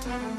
Welcome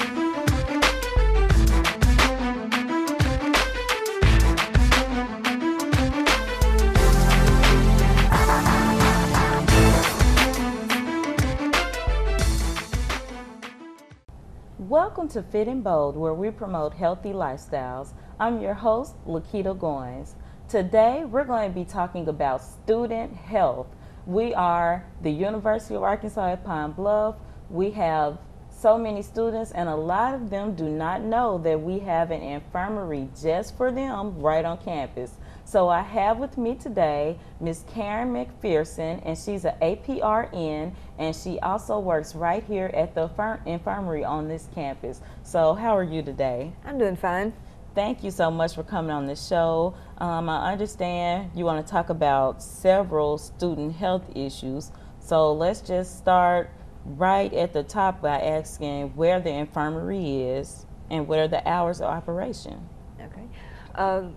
to Fit and Bold, where we promote healthy lifestyles. I'm your host, Lakita Goins. Today, we're going to be talking about student health. We are the University of Arkansas at Pine Bluff. We have so many students, and a lot of them do not know that we have an infirmary just for them right on campus. So I have with me today Ms. Karen McPherson, and she's an APRN, and she also works right here at the infirmary on this campus. So how are you today? I'm doing fine. Thank you so much for coming on the show. I understand you want to talk about several student health issues. So let's just start right at the top by asking where the infirmary is and what are the hours of operation. Okay.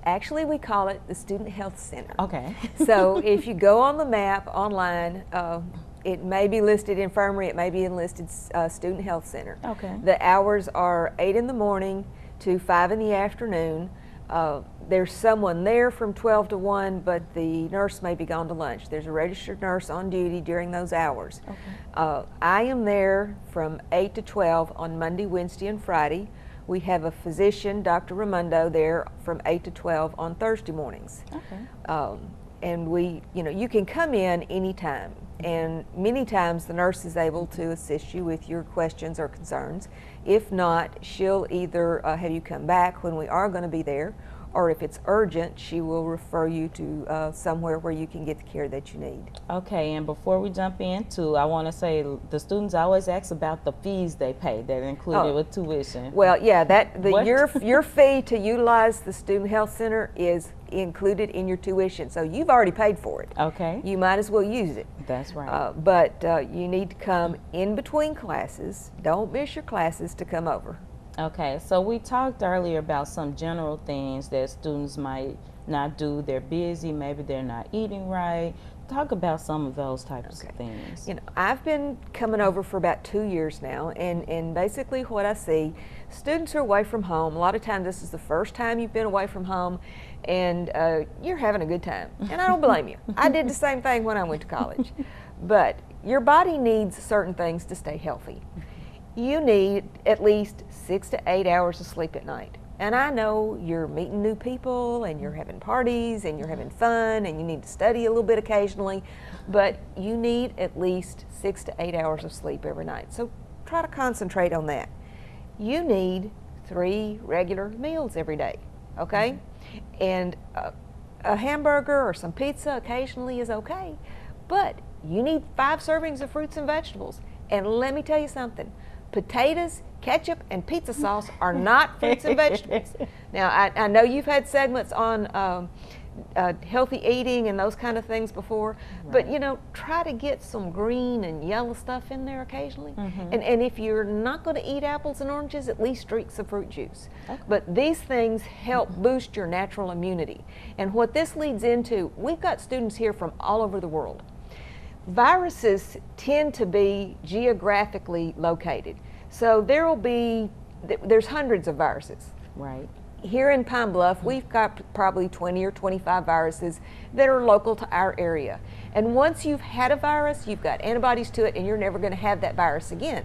Actually, we call it the Student Health Center. Okay. So if you go on the map online, it may be listed infirmary, it may be listed Student Health Center. Okay. The hours are 8 in the morning to 5 in the afternoon. There's someone there from 12 to 1, but the nurse may be gone to lunch. There's a registered nurse on duty during those hours. Okay. I am there from 8 to 12 on Monday, Wednesday, and Friday. We have a physician, Dr. Raimondo, there from 8 to 12 on Thursday mornings. Okay. And you can come in anytime, and many times the nurse is able to assist you with your questions or concerns. If not, she'll either have you come back when we are going to be there, or if it's urgent, she will refer you to somewhere where you can get the care that you need. Okay, and before we jump into, I want to say the students always ask about the fees they pay that are included with tuition. Well, yeah, your fee to utilize the Student Health Center is included in your tuition, so you've already paid for it. Okay. You might as well use it. That's right. But you need to come in between classes. Don't miss your classes to come over. Okay, so we talked earlier about some general things that students might not do. They're busy, maybe they're not eating right. Talk about some of those types of things. I've been coming over for about 2 years now, and basically what I see, students are away from home. A lot of times this is the first time you've been away from home, and you're having a good time, and I don't blame you. I did the same thing when I went to college. But your body needs certain things to stay healthy. You need at least 6 to 8 hours of sleep at night. And I know you're meeting new people and you're having parties and you're having fun and you need to study a little bit occasionally, but you need at least 6 to 8 hours of sleep every night. So try to concentrate on that. You need 3 regular meals every day, okay? And a hamburger or some pizza occasionally is okay, but you need 5 servings of fruits and vegetables. And let me tell you something. Potatoes, ketchup, and pizza sauce are not fruits and vegetables. Now, I know you've had segments on healthy eating and those kind of things before, right. But try to get some green and yellow stuff in there occasionally. Mm-hmm. And if you're not going to eat apples and oranges, at least drink some fruit juice. Okay. But these things help boost your natural immunity. And what this leads into, we've got students here from all over the world. Viruses tend to be geographically located. So there's hundreds of viruses. Right. Here in Pine Bluff, we've got probably 20 or 25 viruses that are local to our area. And once you've had a virus, you've got antibodies to it, and you're never going to have that virus again.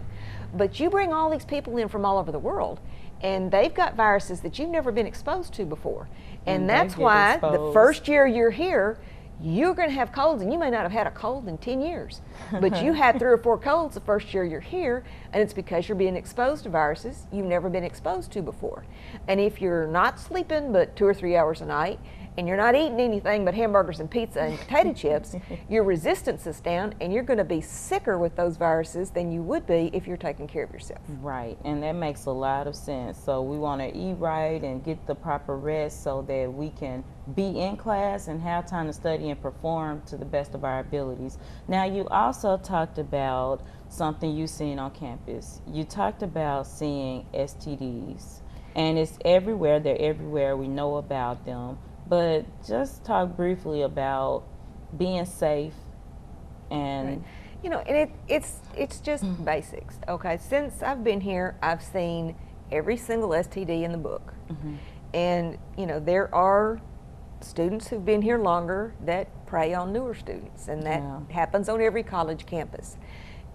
But you bring all these people in from all over the world, and they've got viruses that you've never been exposed to before. And that's why the first year you're here, you're going to have colds, and you may not have had a cold in 10 years, but you had 3 or 4 colds the first year you're here, and it's because you're being exposed to viruses you've never been exposed to before. And if you're not sleeping but 2 or 3 hours a night, and you're not eating anything but hamburgers and pizza and potato chips, your resistance is down, and you're going to be sicker with those viruses than you would be if you're taking care of yourself. Right, and that makes a lot of sense. So we want to eat right and get the proper rest so that we can be in class and have time to study and perform to the best of our abilities. Now, you also talked about something you've seen on campus. You talked about seeing STDs, and it's everywhere. They're everywhere. We know about them. But just talk briefly about being safe and You know, and it's just basics. Okay, since I've been here, I've seen every single STD in the book, and you know there are students who've been here longer that prey on newer students, and that happens on every college campus.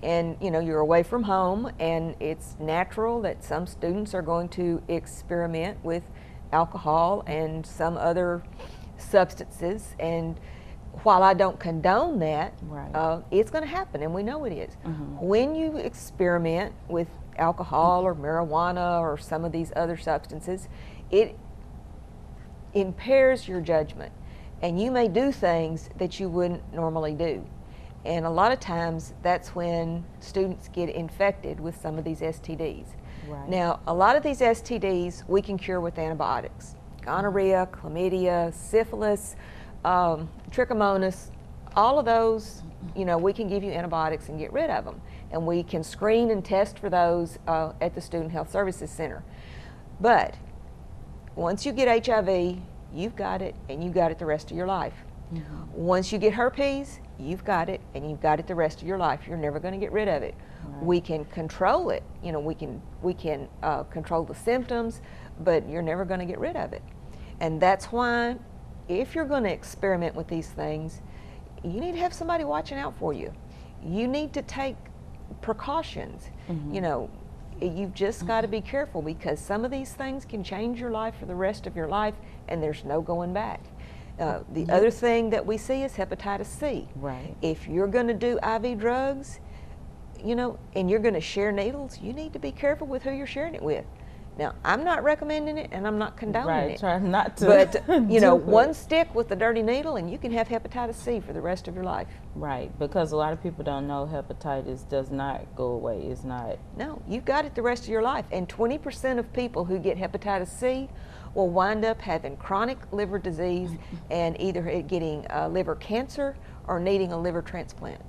And you know, you're away from home, and it's natural that some students are going to experiment with alcohol and some other substances. And while I don't condone that, it's going to happen, and we know it is. When you experiment with alcohol or marijuana or some of these other substances, it impairs your judgment, and you may do things that you wouldn't normally do. And a lot of times that's when students get infected with some of these STDs. Now, a lot of these STDs we can cure with antibiotics. Gonorrhea, chlamydia, syphilis, trichomonas, all of those, you know, we can give you antibiotics and get rid of them. And we can screen and test for those at the Student Health Services Center. But once you get HIV, you've got it, and you've got it the rest of your life. Once you get herpes, you've got it, and you've got it the rest of your life. You're never going to get rid of it. We can control it. You know, we can control the symptoms, but you're never going to get rid of it. And that's why, if you're going to experiment with these things, you need to have somebody watching out for you. You need to take precautions. You know, you've just got to be careful, because some of these things can change your life for the rest of your life, and there's no going back. The other thing that we see is hepatitis C. If you're going to do IV drugs, you know, and you're going to share needles, you need to be careful with who you're sharing it with. Now, I'm not recommending it, and I'm not condoning it. Try not to. But, you know, one stick with the dirty needle, and you can have hepatitis C for the rest of your life. Because a lot of people don't know hepatitis does not go away. It's not. No, you've got it the rest of your life. And 20% of people who get hepatitis C will wind up having chronic liver disease and either getting liver cancer or needing a liver transplant.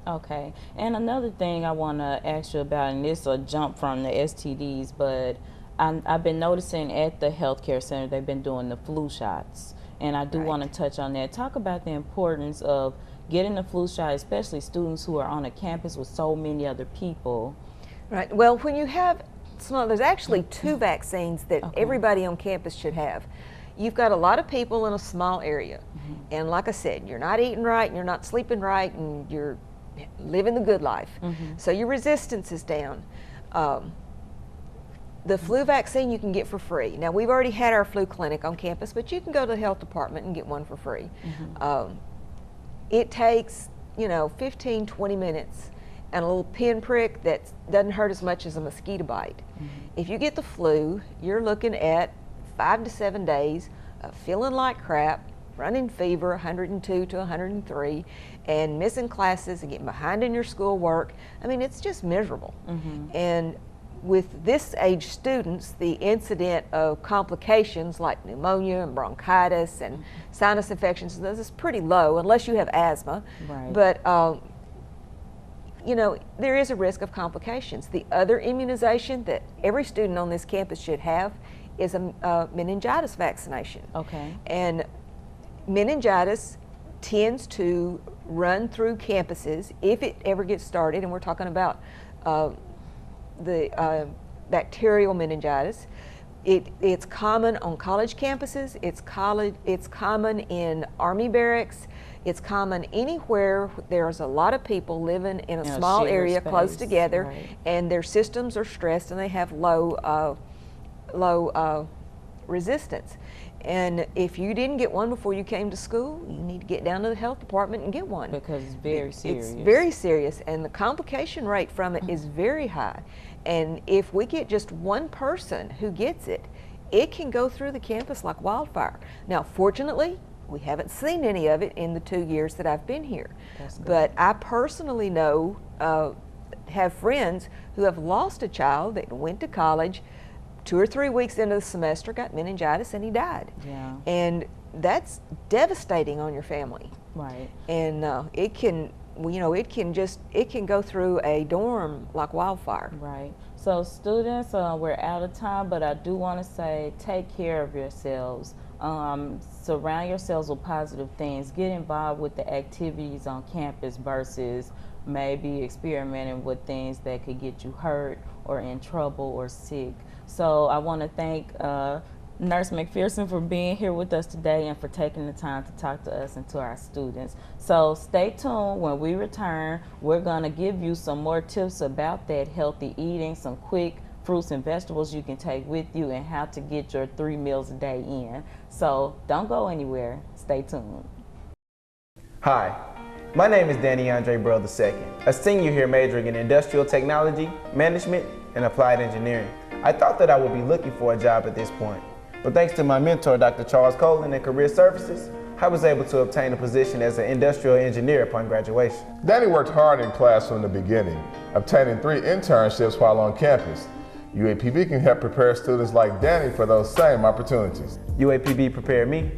Okay. And another thing I want to ask you about, and this is a jump from the STDs, but I've been noticing at the healthcare center they've been doing the flu shots, and I do want to touch on that. Talk about the importance of getting the flu shot, especially students who are on a campus with so many other people. Well, when you have there's actually two vaccines that everybody on campus should have. You've got a lot of people in a small area, and like I said, you're not eating right, and you're not sleeping right, and you're living the good life. So your resistance is down. The flu vaccine you can get for free. Now, we've already had our flu clinic on campus, but you can go to the health department and get one for free. It takes, you know, 15, 20 minutes and a little pinprick that doesn't hurt as much as a mosquito bite. If you get the flu, you're looking at 5 to 7 days of feeling like crap, running fever, 102 to 103, and missing classes and getting behind in your schoolwork. I mean, it's just miserable. And with this age students, the incident of complications like pneumonia and bronchitis and sinus infections, this is pretty low unless you have asthma. But you know, there is a risk of complications. The other immunization that every student on this campus should have is a meningitis vaccination. And meningitis tends to run through campuses if it ever gets started, and we're talking about the bacterial meningitis. It's common on college campuses, it's common in Army barracks, it's common anywhere there's a lot of people living in a small area close together, and their systems are stressed and they have low resistance. And if you didn't get one before you came to school, you need to get down to the health department and get one. Because it's very serious. It's very serious, and the complication rate from it is very high. And if we get just one person who gets it, it can go through the campus like wildfire. Now, fortunately, we haven't seen any of it in the 2 years that I've been here. But I personally know, have friends who have lost a child that went to college, 2 or 3 weeks into the semester, got meningitis, and he died. And that's devastating on your family. And it can, you know, it can go through a dorm like wildfire. So students, we're out of time, but I do want to say, take care of yourselves. Surround yourselves with positive things. Get involved with the activities on campus versus maybe experimenting with things that could get you hurt or in trouble or sick. So I want to thank Nurse McPherson for being here with us today and for taking the time to talk to us and to our students. So stay tuned. When we return, we're going to give you some more tips about that healthy eating, some quick fruits and vegetables you can take with you, and how to get your 3 meals a day in. So don't go anywhere. Stay tuned. Hi, my name is Danny Andre Burrell II, a senior here majoring in industrial technology, management, and applied engineering. I thought that I would be looking for a job at this point, but thanks to my mentor, Dr. Charles Colin at Career Services, I was able to obtain a position as an industrial engineer upon graduation. Danny worked hard in class from the beginning, obtaining 3 internships while on campus. UAPB can help prepare students like Danny for those same opportunities. UAPB prepared me.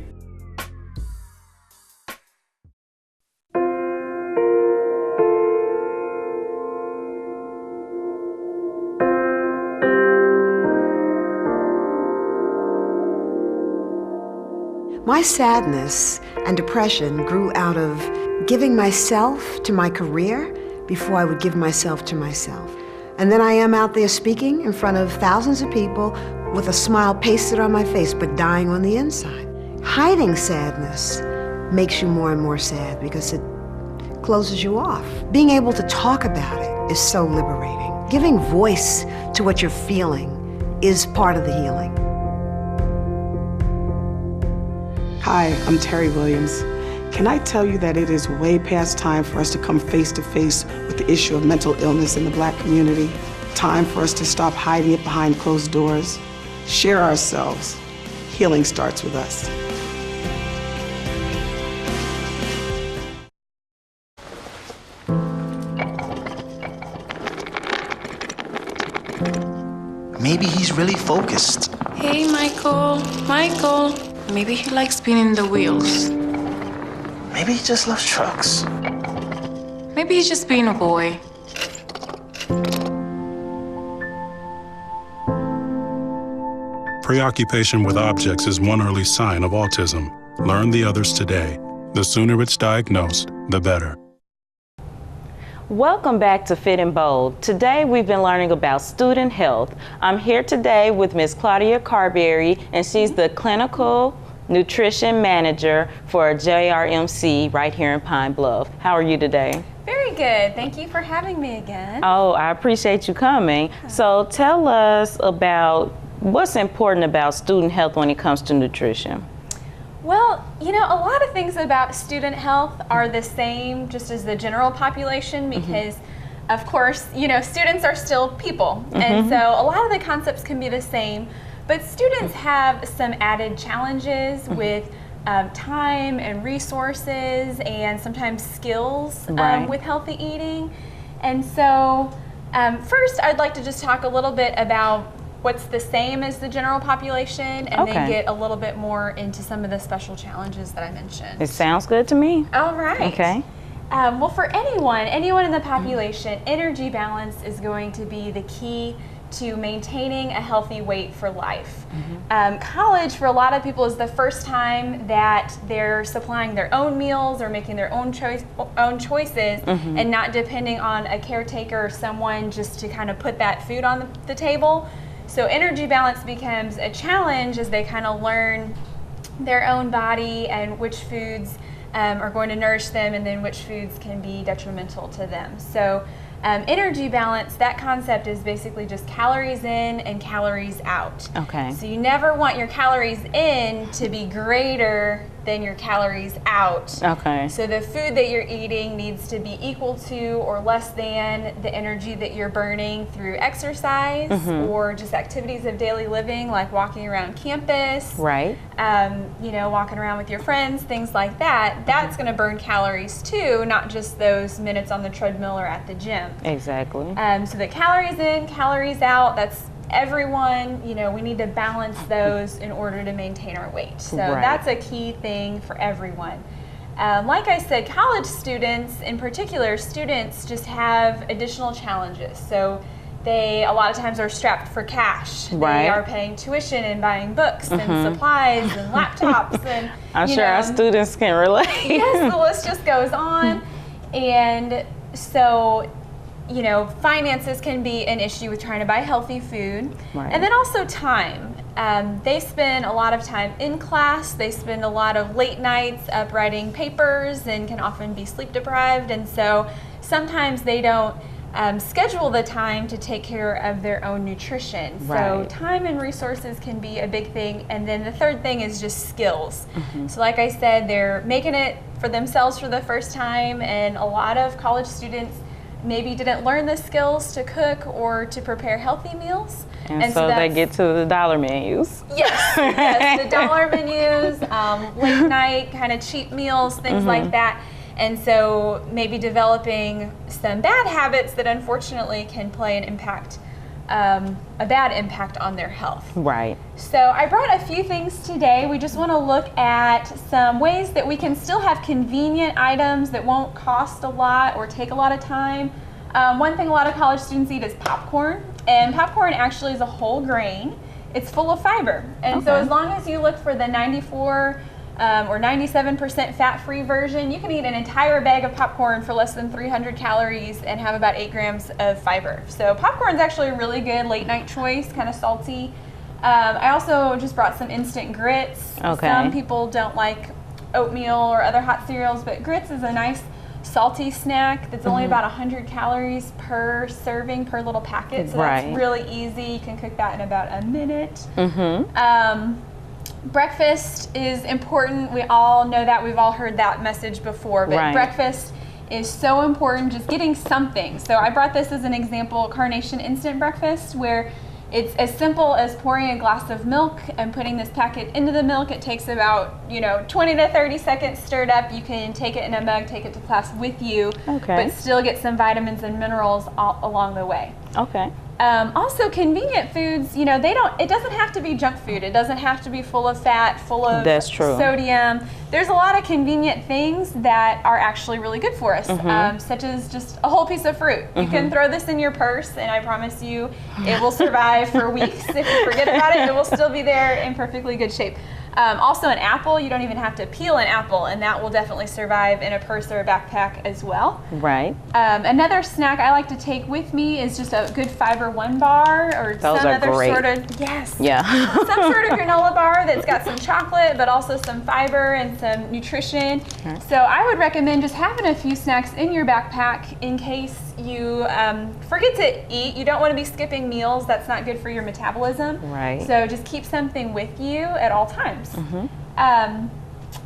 My sadness and depression grew out of giving myself to my career before I would give myself to myself. And then I am out there speaking in front of thousands of people with a smile pasted on my face, but dying on the inside. Hiding sadness makes you more and more sad because it closes you off. Being able to talk about it is so liberating. Giving voice to what you're feeling is part of the healing. Hi, I'm Terry Williams. Can I tell you that it is way past time for us to come face to face with the issue of mental illness in the Black community? Time for us to stop hiding it behind closed doors. Share ourselves. Healing starts with us. Maybe he's really focused. Hey, Michael. Michael. Maybe he likes spinning the wheels. Maybe he just loves trucks. Maybe he's just being a boy. Preoccupation with objects is one early sign of autism. Learn the others today. The sooner it's diagnosed, the better. Welcome back to Fit and Bold. Today we've been learning about student health. I'm here today with Ms. Claudia Carberry, and she's the Clinical Nutrition Manager for JRMC right here in Pine Bluff. How are you today? Very good. Thank you for having me again. Oh, I appreciate you coming. So tell us about what's important about student health when it comes to nutrition. Well, you know, a lot of things about student health are the same just as the general population because, of course, you know, students are still people. And so a lot of the concepts can be the same, but students have some added challenges with time and resources and sometimes skills with healthy eating. And so first, I'd like to just talk a little bit about what's the same as the general population, and then get a little bit more into some of the special challenges that I mentioned. It sounds good to me. All right. Okay. Well, for anyone in the population, energy balance is going to be the key to maintaining a healthy weight for life. College, for a lot of people, is the first time that they're supplying their own meals or making their own choices and not depending on a caretaker or someone just to kind of put that food on the table. So energy balance becomes a challenge as they kind of learn their own body and which foods are going to nourish them and then which foods can be detrimental to them. So energy balance, that concept is basically just calories in and calories out. Okay. So you never want your calories in to be greater than your calories out. Okay. So the food that you're eating needs to be equal to or less than the energy that you're burning through exercise or just activities of daily living like walking around campus. Right. You know, walking around with your friends, things like that. That's going to burn calories too, not just those minutes on the treadmill or at the gym. Exactly. So the calories in, calories out, that's everyone, you know, we need to balance those in order to maintain our weight. So that's a key thing for everyone. Like I said, college students, in particular, students just have additional challenges. So they, a lot of times, are strapped for cash. They are paying tuition and buying books and supplies and laptops. And I'm sure our students can relate. Yes, the list just goes on. And So, you know, finances can be an issue with trying to buy healthy food. Right. And then also time. They spend a lot of time in class. They spend a lot of late nights up writing papers and can often be sleep deprived. And so sometimes they don't schedule the time to take care of their own nutrition. So time and resources can be a big thing. And then the third thing is just skills. So like I said, they're making it for themselves for the first time, and a lot of college students maybe didn't learn the skills to cook or to prepare healthy meals. And so they get to the dollar menus. Yes, yes, the dollar menus, late night kind of cheap meals, things like that. And so maybe developing some bad habits that unfortunately can play an impact, a bad impact on their health. Right. So I brought a few things today. We just want to look at some ways that we can still have convenient items that won't cost a lot or take a lot of time. One thing a lot of college students eat is popcorn, and popcorn actually is a whole grain. It's full of fiber, and so as long as you look for the 94 or 97% fat-free version, you can eat an entire bag of popcorn for less than 300 calories and have about 8 grams of fiber. So popcorn is actually a really good late-night choice, kind of salty. I also just brought some instant grits. Some people don't like oatmeal or other hot cereals, but grits is a nice salty snack that's only about 100 calories per serving, per little packet. So that's really easy. You can cook that in about a minute. Breakfast is important. We all know that. We've all heard that message before, but breakfast is so important, just getting something. So I brought this as an example, Carnation Instant Breakfast, where it's as simple as pouring a glass of milk and putting this packet into the milk. It takes about, 20 to 30 seconds stirred up. You can take it in a mug, take it to class with you, but still get some vitamins and minerals all along the way. Also, convenient foods, it doesn't have to be junk food. It doesn't have to be full of fat, full of sodium. There's a lot of convenient things that are actually really good for us, such as just a whole piece of fruit. You can throw this in your purse, and I promise you it will survive for weeks. If you forget about it, it will still be there in perfectly good shape. Also an apple, you don't even have to peel an apple, and that will definitely survive in a purse or a backpack as well. Another snack I like to take with me is just a good Fiber One bar or some other sort of some sort of granola bar that's got some chocolate but also some fiber and some nutrition. So I would recommend just having a few snacks in your backpack in case you forget to eat. You don't want to be skipping meals. That's not good for your metabolism. So just keep something with you at all times.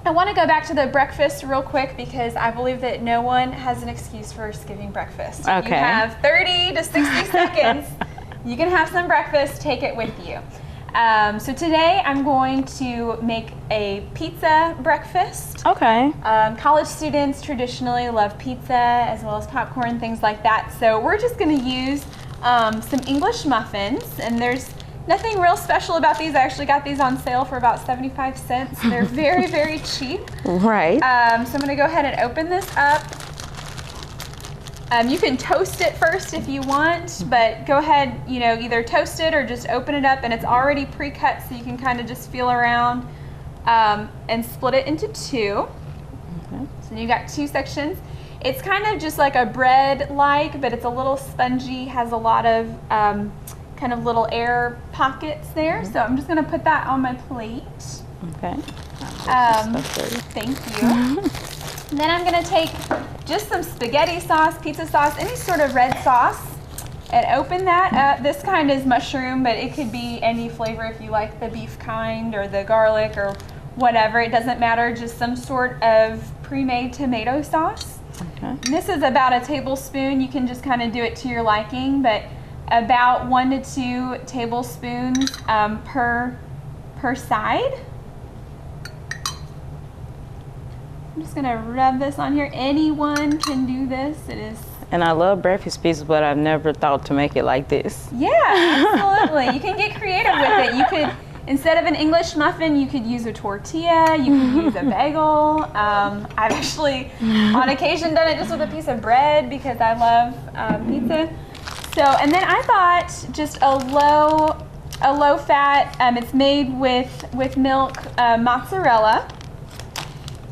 I want to go back to the breakfast real quick because I believe that no one has an excuse for skipping breakfast. You have 30 to 60 seconds. You can have some breakfast, take it with you. So today I'm going to make a pizza breakfast. College students traditionally love pizza as well as popcorn, things like that. So we're just going to use some English muffins, and there's nothing real special about these. I actually got these on sale for about 75 cents. They're very, very cheap. So I'm going to go ahead and open this up. You can toast it first if you want, but go ahead, either toast it or just open it up, and it's already pre-cut so you can kind of just feel around and split it into two. So you got two sections. It's kind of just like a bread-like, but it's a little spongy, has a lot of kind of little air pockets there. So I'm just going to put that on my plate. Thank you. And then I'm going to take just some spaghetti sauce, pizza sauce, any sort of red sauce, and open that up. This kind is mushroom, but it could be any flavor if you like the beef kind or the garlic or whatever. It doesn't matter, just some sort of pre-made tomato sauce. This is about a tablespoon. You can just kind of do it to your liking, but about 1 to 2 tablespoons per side. I'm just gonna rub this on here. Anyone can do this. It is. And I love breakfast pizza, but I've never thought to make it like this. Absolutely. You can get creative with it. You could, instead of an English muffin, you could use a tortilla. You could use a bagel. I've actually, on occasion, done it just with a piece of bread because I love pizza. So, and then I thought just a low fat. It's made with milk, mozzarella.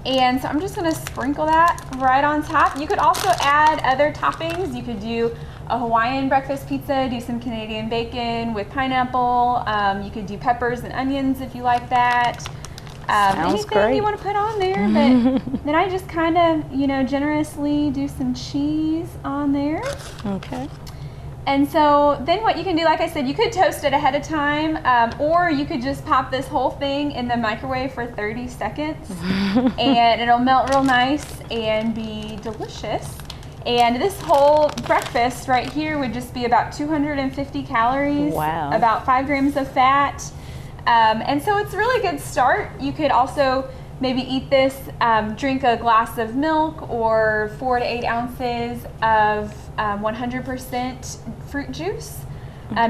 And so I'm just gonna sprinkle that right on top. You could also add other toppings. You could do a Hawaiian breakfast pizza, do some Canadian bacon with pineapple. You could do peppers and onions if you like that. Anything great. you want to put on there, but then I just kind of, you know, generously do some cheese on there. Okay. And so then what you can do, like I said, you could toast it ahead of time, or you could just pop this whole thing in the microwave for 30 seconds and it'll melt real nice and be delicious. And this whole breakfast right here would just be about 250 calories, wow, about 5 grams of fat. And so it's a really good start. You could also maybe eat this, drink a glass of milk or 4 to 8 ounces of 100% fruit juice.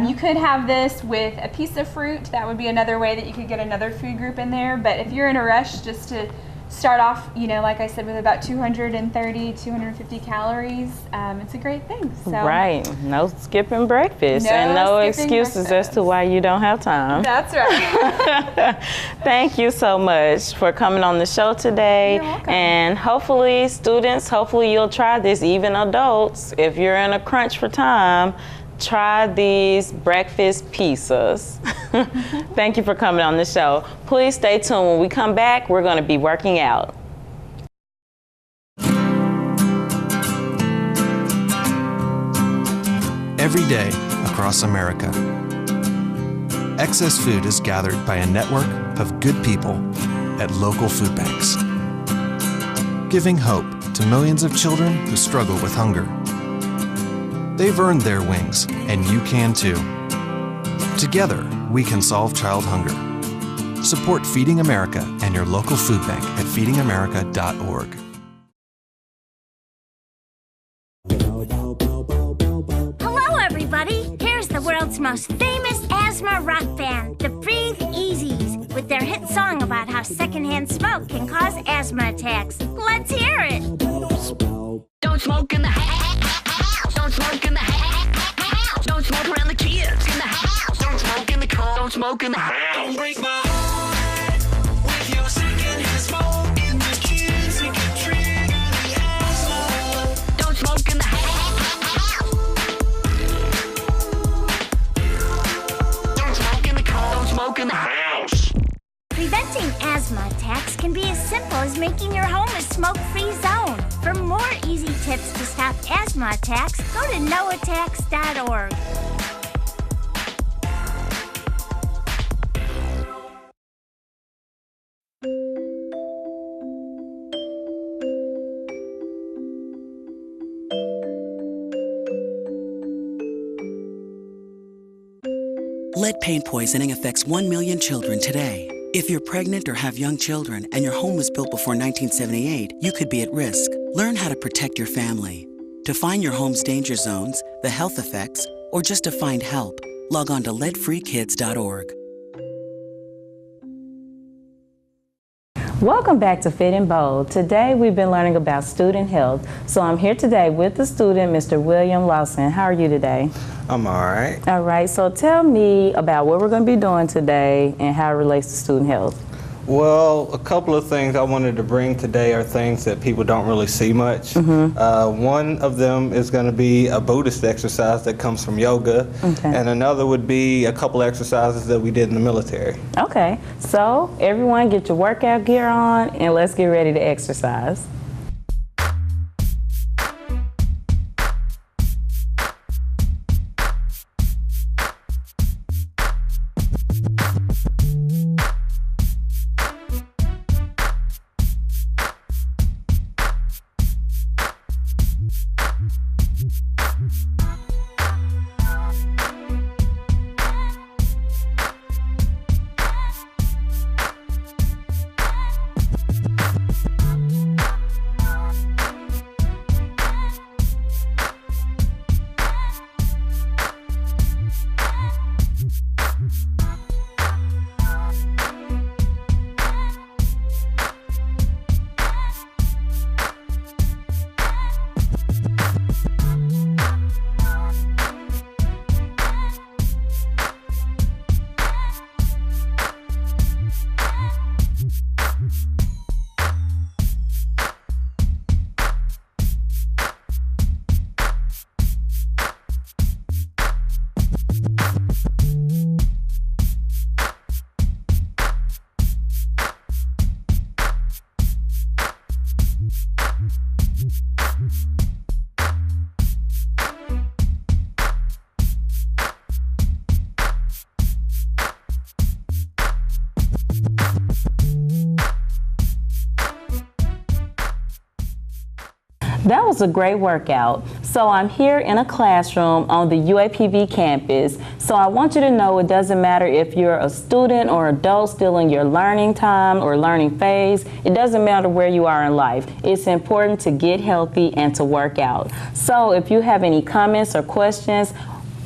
You could have this with a piece of fruit. That would be another way that you could get another food group in there. But if you're in a rush just to start off, you know, like I said, with about 230, 250 calories, it's a great thing. So, right, no skipping breakfast, no and no skipping excuses breakfast. as to why you don't have time. That's right. Thank you so much for coming on the show today. You're welcome. And hopefully, students, hopefully you'll try this, even adults. If you're in a crunch for time, try these breakfast pizzas. Thank you for coming on the show. Please stay tuned. When we come back, we're going to be working out. Every day across America, excess food is gathered by a network of good people at local food banks, giving hope to millions of children who struggle with hunger. They've earned their wings, and you can too. Together, we can solve child hunger. Support Feeding America and your local food bank at feedingamerica.org. Hello, everybody. Here's the world's most famous asthma rock band, the Breathe Easies, with their hit song about how secondhand smoke can cause asthma attacks. Let's hear it. Don't smoke in the house. Don't smoke in the house. Don't smoke around the kids in the house. Don't smoke in the car. Don't smoke in the house. Don't break my heart with your secondhand smoke in the kids. It can trigger the asthma. Don't smoke in the house. Don't smoke in the car. Don't smoke in the house. Preventing asthma attacks can be as simple as making your home a smoke-free zone. For more easy tips to stop asthma attacks, go to noattacks.org. Lead paint poisoning affects 1 million children today. If you're pregnant or have young children and your home was built before 1978, you could be at risk. Learn how to protect your family. To find your home's danger zones, the health effects, or just to find help, log on to leadfreekids.org. Welcome back to Fit and Bold. Today we've been learning about student health. So I'm here today with the student, Mr. William Lawson. How are you today? I'm all right. All right, so tell me about what we're going to be doing today and how it relates to student health. Well, a couple of things I wanted to bring today are things that people don't really see much. One of them is going to be a Buddhist exercise that comes from yoga, and another would be a couple exercises that we did in the military. Okay, so everyone get your workout gear on and let's get ready to exercise. That was a great workout. So I'm here in a classroom on the UAPB campus. So I want you to know it doesn't matter if you're a student or adult still in your learning time or learning phase. It doesn't matter where you are in life. It's important to get healthy and to work out. So if you have any comments or questions,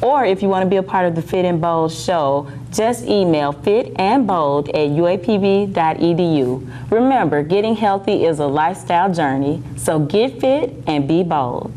or if you want to be a part of the Fit and Bold show, just email fitandbold@uapb.edu. Remember, getting healthy is a lifestyle journey, so get fit and be bold.